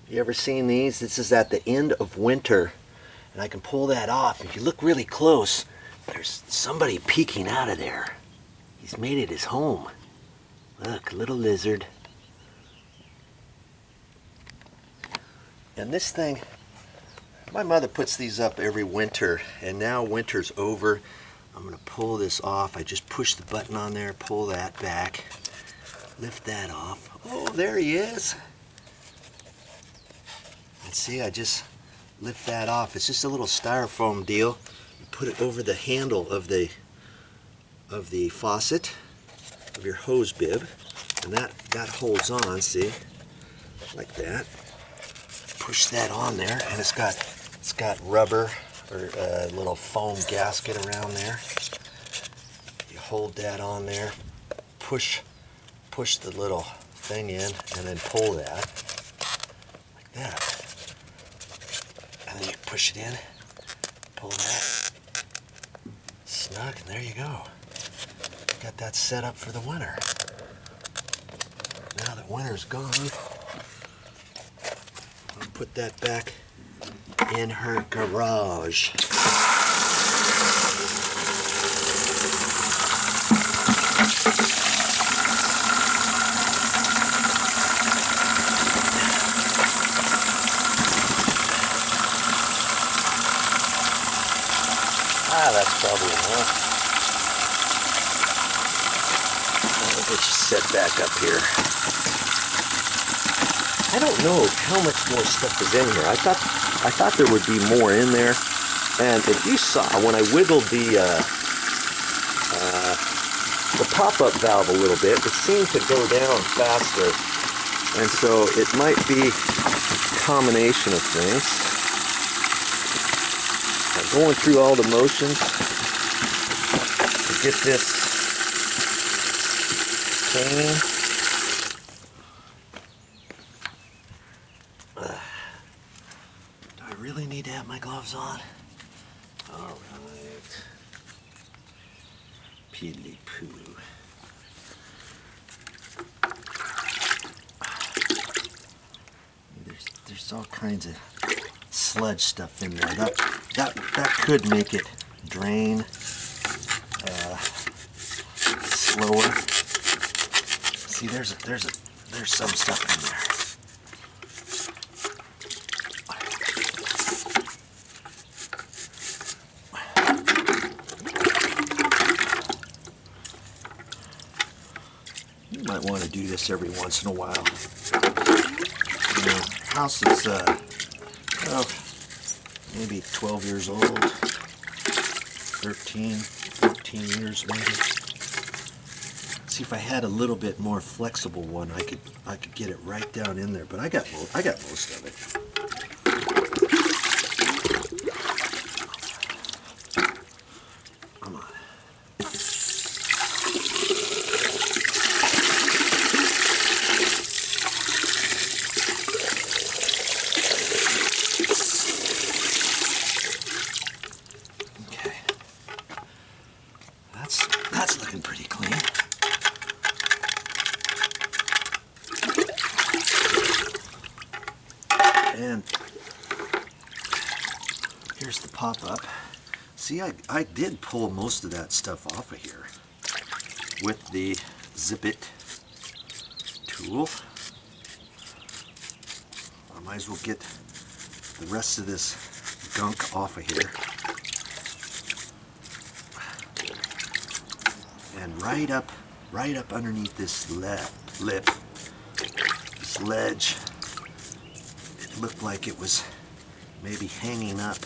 You ever seen these? This is at the end of winter, and I can pull that off. If you look really close, there's somebody peeking out of there. He's made it his home. Look, a little lizard. And this thing, my mother puts these up every winter, and now winter's over. I'm going to pull this off. I just push the button on there, pull that back, lift that off. Oh, there he is. And see, I just lift that off. It's just a little styrofoam deal. You put it over the handle of the faucet of your hose bib, and that holds on, see, like that. Push that on there, and it's got rubber or a little foam gasket around there. You hold that on there, push the little thing in, and then pull that like that. And then you push it in, pull that, snug, and there you go. Got that set up for the winter. Now that winter's gone, I'll put that back in her garage. That's probably enough. I'll get you set back up here. I don't know how much more stuff is in here. I thought there would be more in there. And if you saw when I wiggled the pop-up valve a little bit, it seemed to go down faster. And so it might be a combination of things. I'm going through all the motions to get this clean. Do I really need to have my gloves on? All right. Peedly poo. There's all kinds of sludge stuff in there. That could make it drain slower. See, there's some stuff in there. You might want to do this every once in a while. The house is well, maybe 12 years old, 13, 14 years maybe. See, if I had a little bit more flexible one, I could get it right down in there. But I got most of it. Come on. Okay. That's looking pretty clean. And here's the pop-up. See, I did pull most of that stuff off of here with the zip-it tool. I might as well get the rest of this gunk off of here. And right up underneath this lip, this ledge, it looked like it was maybe hanging up.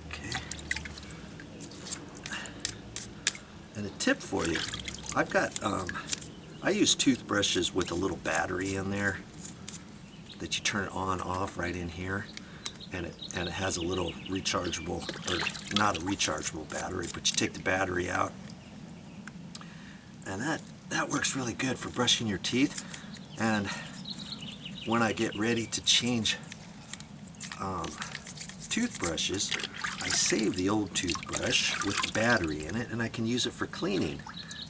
Okay. And a tip for you, I've got, I use toothbrushes with a little battery in there that you turn on off right in here, and it has a little rechargeable, or not a rechargeable battery, but you take the battery out, and that works really good for brushing your teeth. And when I get ready to change toothbrushes, I save the old toothbrush with the battery in it, and I can use it for cleaning.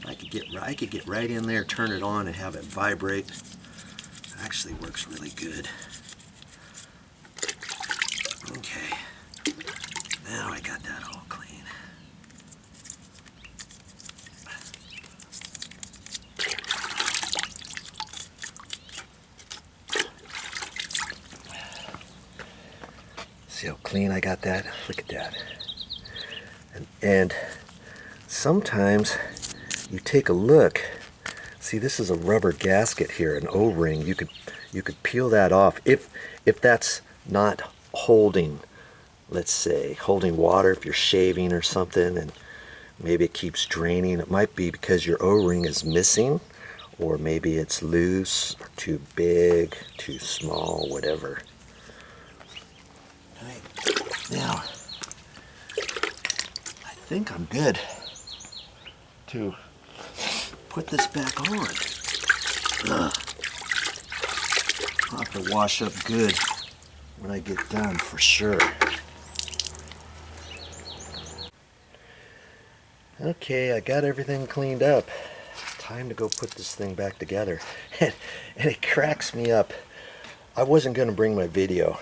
I could get right in there, turn it on, and have it vibrate. Actually works really good. Okay, now I got that all clean. See how clean I got that? Look at that. And sometimes you take a look. See, this is a rubber gasket here, an O-ring. You could peel that off if that's not holding, let's say, holding water if you're shaving or something, and maybe it keeps draining. It might be because your O-ring is missing, or maybe it's loose, or too big, too small, whatever. All right, now I think I'm good to put this back on. I'll have to wash up good when I get done for sure. Okay, I got everything cleaned up. Time to go put this thing back together. And it cracks me up. I wasn't going to bring my video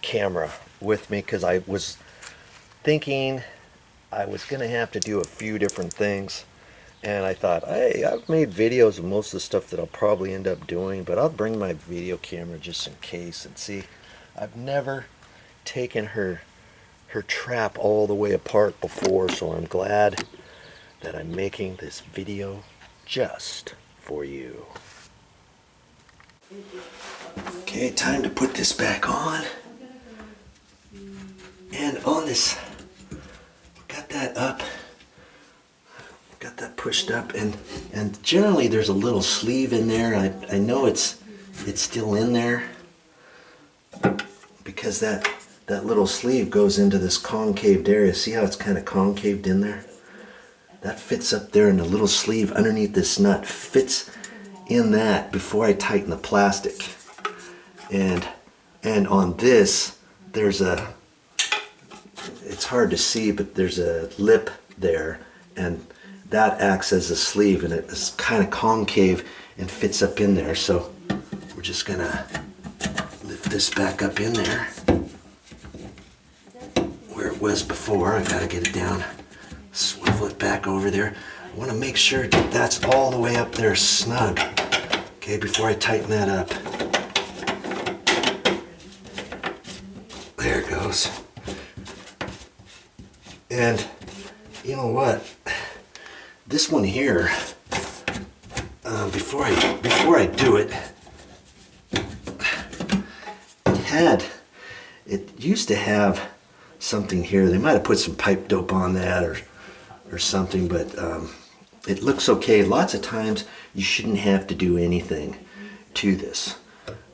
camera with me because I was thinking I was going to have to do a few different things. And I thought, hey, I've made videos of most of the stuff that I'll probably end up doing, but I'll bring my video camera just in case. And see, I've never taken her trap all the way apart before, so I'm glad that I'm making this video just for you. Okay, time to put this back on. And on this, got that up. Got that pushed up, and generally there's a little sleeve in there. I know it's still in there because that little sleeve goes into this concaved area. See how it's kind of concaved in there? That fits up there, and the little sleeve underneath this nut fits in that before I tighten the plastic. And on this, there's it's hard to see, but there's a lip there, and that acts as a sleeve, and it's kind of concave and fits up in there. So we're just gonna lift this back up in there where it was before. I gotta get it down, swivel it back over there. I want to make sure that that's all the way up there snug. Okay, before I tighten that up. There it goes. And you know what? This one here, before I do it, it used to have something here. They might have put some pipe dope on that or something, but it looks okay. Lots of times you shouldn't have to do anything to this.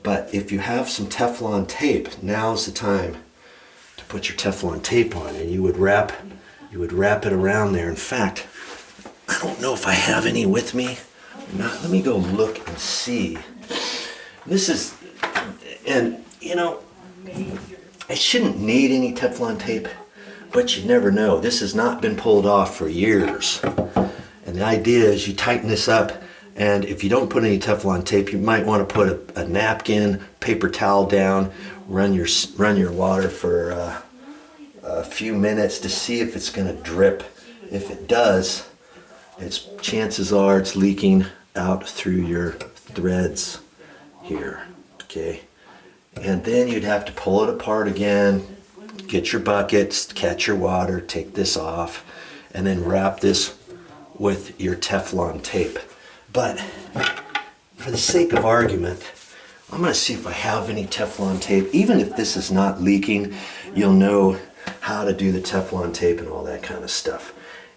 But if you have some Teflon tape, now's the time to put your Teflon tape on, and you would wrap it around there. In fact, I don't know if I have any with me or not. Let me go look and see. This is, and you know, I shouldn't need any Teflon tape, but you never know. This has not been pulled off for years. And the idea is you tighten this up, and if you don't put any Teflon tape, you might want to put a napkin, paper towel down, run your water for a few minutes to see if it's going to drip. If it does, chances are it's leaking out through your threads here, okay? And then you'd have to pull it apart again, get your buckets, catch your water, take this off, and then wrap this with your Teflon tape. But for the sake of argument, I'm going to see if I have any Teflon tape. Even if this is not leaking, you'll know how to do the Teflon tape and all that kind of stuff.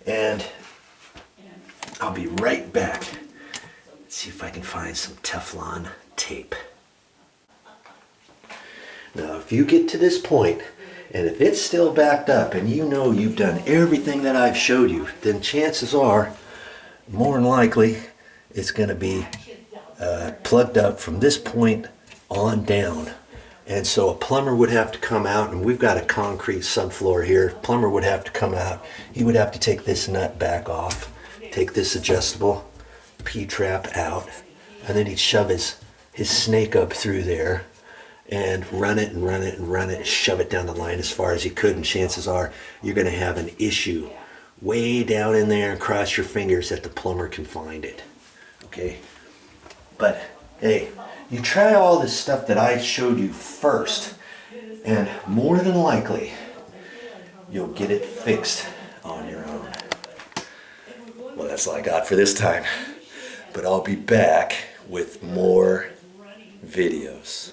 And I'll be right back. Let's see if I can find some Teflon tape. Now, if you get to this point, and if it's still backed up, and you know you've done everything that I've showed you, then chances are, more than likely, it's going to be plugged up from this point on down. And so a plumber would have to come out, and we've got a concrete subfloor here. Plumber would have to come out. He would have to take this nut back off, take this adjustable P-trap out, and then he'd shove his his snake up through there and run it and run it and run it and shove it down the line as far as he could, and chances are you're going to have an issue way down in there and cross your fingers that the plumber can find it. Okay? But hey, you try all this stuff that I showed you first, and more than likely you'll get it fixed on your own. Well, that's all I got for this time, but I'll be back with more videos.